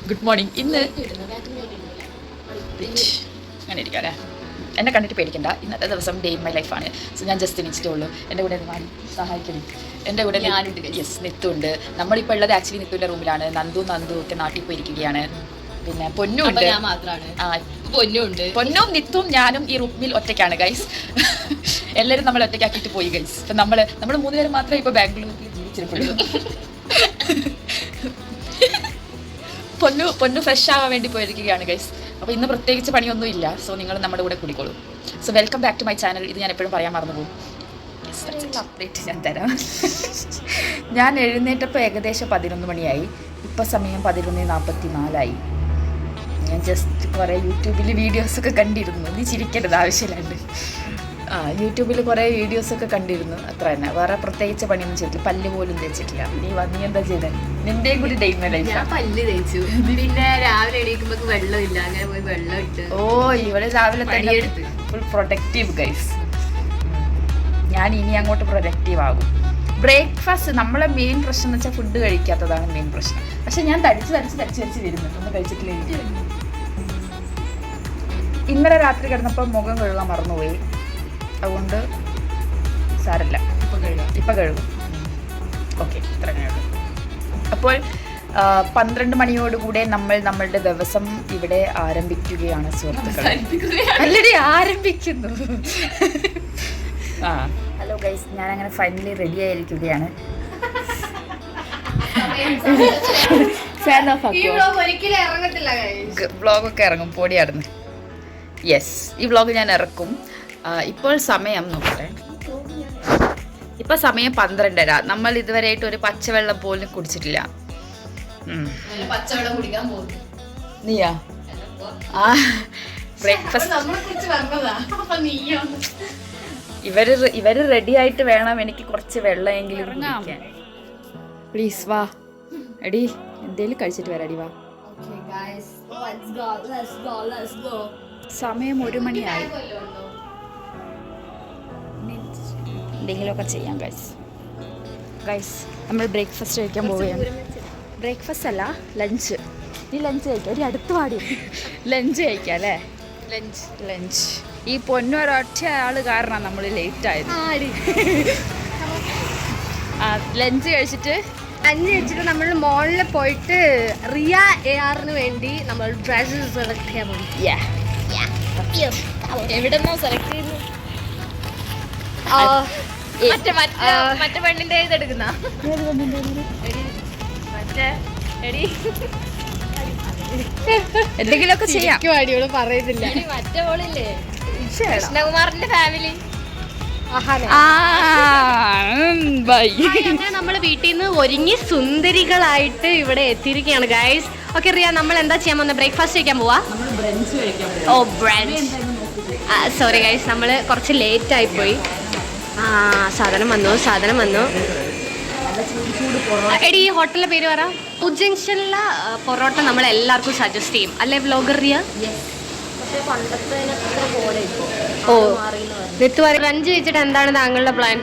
Good morning. ഇന്ന് അങ്ങനെ ഇരിക്കാം അല്ലേ? എന്നെ കണ്ടിട്ട് പേടിക്കണ്ട. ഇന്നത്തെ ദിവസം ഡേ ഇൻ മൈ ലൈഫാണ്. സോ ഞാൻ ജസ്റ്റ് എണീച്ചിട്ടേ ഉള്ളൂ. എൻ്റെ കൂടെ സഹായിക്കണം. എൻ്റെ കൂടെ ഞാനുണ്ട്. യെസ്, നിത്തുണ്ട്. നമ്മളിപ്പോൾ ഉള്ളത് ആക്ച്വലി നിത്തുവിൻ്റെ റൂമിലാണ്. നന്ദു ഒക്കെ നാട്ടിൽ പോയിരിക്കുകയാണ്. പിന്നെ പൊന്നുണ്ട്. പൊന്നും നിത്തും ഞാനും ഈ റൂമിൽ ഒറ്റയ്ക്കാണ് ഗൈസ്. എല്ലാവരും നമ്മൾ ഒറ്റയ്ക്കാക്കിയിട്ട് പോയി ഗൈസ്. ഇപ്പം നമ്മൾ മൂന്നുപേരും മാത്രമേ ഇപ്പോൾ ബാംഗ്ലൂരിൽ ജീവിച്ചിരിക്കുള്ളൂ. പൊന്നു ഫ്രഷ് ആവാൻ വേണ്ടി പോയിരിക്കുകയാണ് ഗൈസ്. അപ്പോൾ ഇന്ന് പ്രത്യേകിച്ച് പണിയൊന്നും ഇല്ല. സോ നിങ്ങൾ നമ്മുടെ കൂടെ കൂടിക്കോളൂ. So welcome back to my channel. ഇത് ഞാൻ എപ്പോഴും പറയാൻ മറന്നു പോകും. അപ്ഡേറ്റ് ഞാൻ തരാം. ഞാൻ എഴുന്നേറ്റപ്പോൾ ഏകദേശം 11 മണിയായി. ഇപ്പോൾ സമയം 11:44. ഞാൻ ജസ്റ്റ് കുറേ യൂട്യൂബിൽ വീഡിയോസൊക്കെ കണ്ടിരുന്നു. നീ ചിരിക്കരുത്, ആവശ്യമില്ലാണ്ട്. യൂട്യൂബിൽ കുറേ വീഡിയോസൊക്കെ കണ്ടിരുന്നു. അത്ര തന്നെ. വേറെ പ്രത്യേകിച്ച് പണിയൊന്നും ചെയ്തിട്ടില്ല. പല്ല് പോലും തേച്ചിട്ടില്ല. നീ എന്താ ചെയ്തത്? നിന്റെയും കൂടി ഡെയിൻ ഞാൻ പല്ല് തേച്ചു. പിന്നെ രാവിലെ എണീക്കുമ്പോൾ വെള്ളമില്ല, അങ്ങനെ പോയി വെള്ളം ഇട്ട്. ഓ, ഇവിടെ രാവിലെ തന്നെ ഫുൾ പ്രൊഡക്റ്റീവ് ഗൈസ്. ഞാൻ ഇനി അങ്ങോട്ട് പ്രൊഡക്റ്റീവ് ആകും. ബ്രേക്ക്ഫാസ്റ്റ് നമ്മളെ മെയിൻ പ്രശ്നം എന്ന് വെച്ചാൽ ഫുഡ് കഴിക്കാത്തതാണ് മെയിൻ പ്രശ്നം. പക്ഷെ ഞാൻ തടിച്ച് വരുന്നുണ്ട്. ഒന്നും കഴിച്ചിട്ടില്ല. ഇന്നലെ രാത്രി കിടന്നപ്പോൾ മുഖം കഴുകാൻ മറന്നുപോയി. അതുകൊണ്ട് സാരല്ല, ഇപ്പം കഴുകും. ഓക്കെ, ഇത്ര കഴുകും. അപ്പോൾ 12 മണിയോടുകൂടെ നമ്മളുടെ ദിവസം ഇവിടെ ആരംഭിക്കുകയാണ് സുഹൃത്തുക്കളെ. ആൾറെഡി ആരംഭിക്കുന്നു. ഹലോ ഗൈസ്, ഞാനങ്ങനെ ഫൈനലി റെഡി ആയിരിക്കുകയാണ്. വ്ളോഗൊക്കെ ഇറങ്ങും, പൊടിയാടുന്നു. യെസ്, ഈ വ്ളോഗ് ഞാൻ ഇറക്കും. ഇപ്പോൾ സമയം നോക്കട്ടെ. ഇപ്പം സമയം 12:30. നമ്മൾ ഇതുവരെയായിട്ട് ഒരു പച്ചവെള്ളം പോലും കുടിച്ചിട്ടില്ല. പച്ചവെള്ളം കുടിക്കാൻ പോകുന്നു. നീയാ? ബ്രേക്ക്ഫാസ്റ്റ് ഇവര് റെഡി ആയിട്ട് വേണം എനിക്ക് കുറച്ച് വെള്ളമെങ്കിലും കുടിക്കാൻ. പ്ലീസ് വാ എടി, എന്തേലും കഴിച്ചിട്ട് വരാടി. വാ. സമയം 1 മണിയായി. എന്തെങ്കിലുമൊക്കെ ചെയ്യാം ഗൈസ്. നമ്മൾ ബ്രേക്ക്ഫാസ്റ്റ് കഴിക്കാൻ പോവുകയാണ്. ബ്രേക്ക്ഫാസ്റ്റ് അല്ല, ലഞ്ച്. നീ ലഞ്ച് കഴിക്കാം. ഒരു അടുത്ത് പാടി ലഞ്ച് കഴിക്കാം അല്ലേ? ലഞ്ച്. ഈ പൊന്നൊരൊറ്റ ആള് കാരണം നമ്മൾ ലേറ്റ് ആയത്. ലഞ്ച് കഴിച്ചിട്ട് നമ്മൾ മോളിൽ പോയിട്ട് റിയ ARന് വേണ്ടി നമ്മൾ ഡ്രസ്സ് സെലക്ട് ചെയ്യാൻ പോയി. എവിടെന്നോ സെലക്ട് ചെയ്തു. മറ്റേ പെണ്ണിന്റെ ഇതെടുക്കുന്ന എന്തെങ്കിലുമൊക്കെ ചെയ്യാം. അടിയോട് പറയുന്നില്ല. മറ്റേ മോളില്ലേ, കൃഷ്ണകുമാറിന്റെ ഫാമിലി. നമ്മൾ വീട്ടിൽ നിന്ന് ഒരുങ്ങി സുന്ദരികളായിട്ട് ഇവിടെ എത്തിയിരിക്കുകയാണ് ഗൈസ്. ഓക്കെ റിയ, നമ്മൾ എന്താ ചെയ്യാൻ പോകുന്നത്? ബ്രേക്ക്ഫാസ്റ്റ് കഴിക്കാൻ പോവാ. ഓ, ബ്രഞ്ച്. സോറി ഗൈസ്, നമ്മൾ കുറച്ച് ലേറ്റ് ആയിപ്പോയി. സാധനം വന്നു. എടി, ഈ ഹോട്ടലിലെ പേര് പറ. ജംഗ്ഷനിലെ പൊറോട്ട നമ്മൾ എല്ലാവർക്കും സജസ്റ്റ് ചെയ്യും അല്ലേ വ്ലോഗർ റിയ? ഓ, നിത്തു ബ്രഞ്ച് കഴിച്ചിട്ട് എന്താണ് താങ്കളുടെ പ്ലാൻ?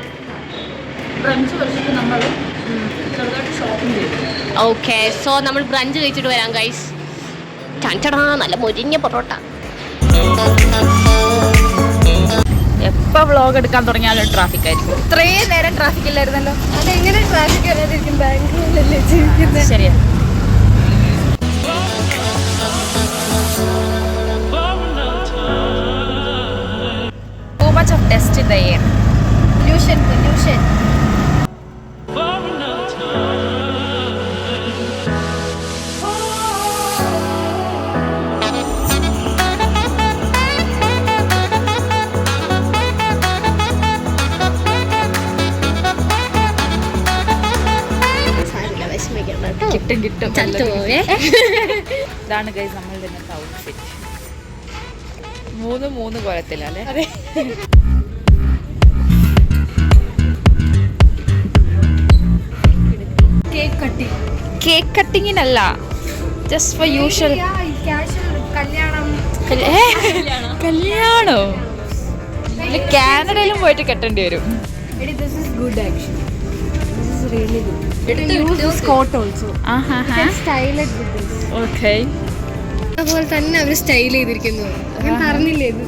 ഓക്കെ, സോ നമ്മൾ ബ്രഞ്ച് കഴിച്ചിട്ട് വരാം ഗൈസ്. ചാൻചടാ, നല്ല മൊരിഞ്ഞ പൊറോട്ട. എപ്പോൾ വ്ളോഗ് എടുക്കാൻ തുടങ്ങിയാലും ട്രാഫിക് ആയിരിക്കും. ഇത്രയും നേരം ട്രാഫിക് ഇല്ലായിരുന്നല്ലോ. അതെങ്ങനെ ട്രാഫിക് വരാതിരിക്കും? ബാംഗ്ലൂരിലല്ലേ ജീവിക്കുന്നത്. ശരിയാ. Too much of dust in the air. Pollution. കിട്ടും. ഇതാണ് ഗൈസ് നമ്മളുടെ ഇന്നത്തെ ഔട്ട്ഫിറ്റ്. 3 കോലത്തിലല്ലേ? കേക്ക് കട്ടിങ്ങിനല്ല, ജസ്റ്റ് ഫോർ യൂഷ്വൽ. കല്യാണോ? കാനഡയിലും പോയിട്ട് കെട്ടേണ്ടി വരും. really good. You can use this coat also. You can style it with this. Okay. അതുപോലെ തന്നെ അവർ സ്റ്റൈൽ ചെയ്തിരിക്കുന്നു. ഞാൻ പറഞ്ഞില്ലേ ഇത്.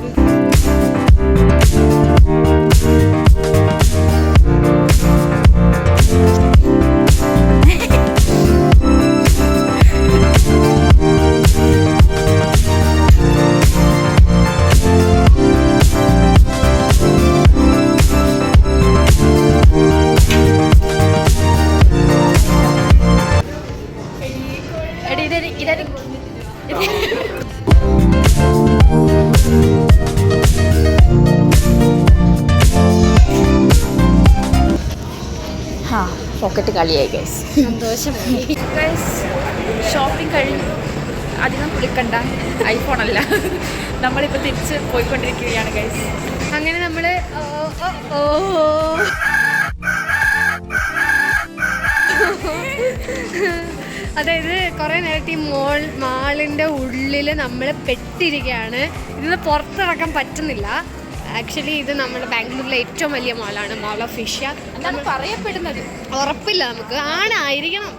പോക്കറ്റ് കളിയായി ഗൈസ്. സന്തോഷമായി. ഗൈസ് ഷോപ്പിംഗ് കഴിഞ്ഞു. അധികം കുളിക്കണ്ട, ഐഫോൺ അല്ല. നമ്മളിപ്പോൾ തിരിച്ച് പോയിക്കൊണ്ടിരിക്കുകയാണ് ഗൈസ്. അങ്ങനെ നമ്മൾ അതായത് കുറേ നേരത്തെ ഈ മാളിൻ്റെ ഉള്ളിൽ നമ്മൾ പെട്ടിരിക്കുകയാണ്. ഇതിന് പുറത്തിറക്കാൻ പറ്റുന്നില്ല. ആക്ച്വലി ഇത് നമ്മുടെ ബാംഗ്ലൂരിലെ ഏറ്റവും വലിയ മാളാണ്, മാൾ ഓഫ് ഏഷ്യ എന്നാണ് പറയപ്പെടുന്നത്. ഉറപ്പില്ല, നമുക്ക് ആണായിരിക്കണം.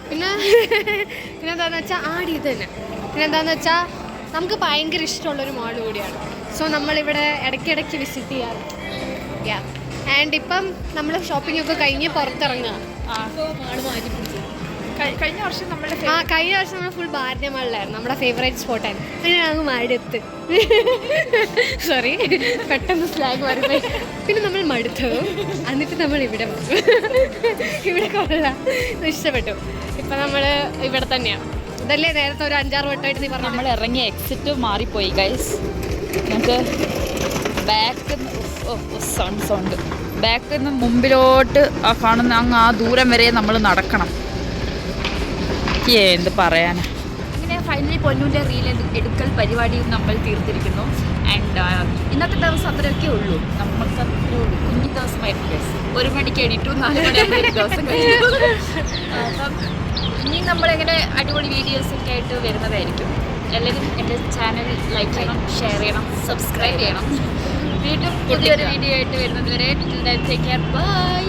പിന്നെന്താണെന്ന് വെച്ചാൽ ഇത് തന്നെ. പിന്നെന്താണെന്ന് വെച്ചാൽ നമുക്ക് ഭയങ്കര ഇഷ്ടമുള്ളൊരു മാൾ കൂടിയാണ്. സോ നമ്മളിവിടെ ഇടയ്ക്കിടയ്ക്ക് വിസിറ്റ് ചെയ്യാറുണ്ട്. ആൻഡ് ഇപ്പം നമ്മൾ ഷോപ്പിംഗ് ഒക്കെ കഴിഞ്ഞ് പുറത്തിറങ്ങുക. മാൾ മാറ്റി പിടിച്ചു. കഴിഞ്ഞ വർഷം നമ്മുടെ കഴിഞ്ഞ വർഷം നമ്മൾ ഫുൾ ഭാരതീയ മാളിലായിരുന്നു, നമ്മുടെ ഫേവറേറ്റ് സ്പോട്ടായിരുന്നു. പിന്നെ ഞങ്ങൾ മടുത്ത് സോറി പെട്ടെന്ന് സ്ലാഗ് മാറിപ്പോയി. പിന്നെ നമ്മൾ മടുത്തു, എന്നിട്ട് നമ്മൾ ഇവിടെ ഇവിടെ കൊള്ളാം, ഇഷ്ടപ്പെട്ടു. ഇപ്പം നമ്മൾ ഇവിടെ തന്നെയാണ്. ഇതല്ലേ നേരത്തെ ഒരു 5-6 വട്ടമായിട്ട് നീ പറഞ്ഞു. നമ്മൾ ഇറങ്ങിയ എക്സിറ്റ് മാറിപ്പോയി ഗൈസ്. നമുക്ക് ബാക്കിൽ നിന്ന് മുമ്പിലോട്ട് ആ കാണുന്ന അങ്ങ് ആ ദൂരം വരെ നമ്മൾ നടക്കണം. എന്ത് പറയാനാ. ഇങ്ങനെ ഫൈനലി പൊന്നൂൻ്റെ റീൽ എടുക്കൽ പരിപാടിയും നമ്മൾ തീർത്തിരിക്കുന്നു. ആൻഡ് ഇന്നത്തെ ദിവസം അത്രയൊക്കെ ഉള്ളൂ. നമുക്ക് അത്രയേ ഉള്ളൂ. കുഞ്ഞു ദിവസമായിരുന്നു ഗൈസ്. 1 മണിക്ക് എണീറ്റു, 4 മണിയാകുമ്പോൾ ദിവസം കഴിഞ്ഞു. അപ്പം ഇനി നമ്മളിങ്ങനെ അടിപൊളി വീഡിയോസൊക്കെ ആയിട്ട് വരുന്നതായിരിക്കും. എല്ലാവരും എൻ്റെ ചാനൽ ലൈക്ക് ചെയ്യണം, ഷെയർ ചെയ്യണം, സബ്സ്ക്രൈബ് ചെയ്യണം. വീണ്ടും പുതിയൊരു വീഡിയോ ആയിട്ട് വരുന്നത് വരെ ടേക്ക് കെയർ, ബൈ.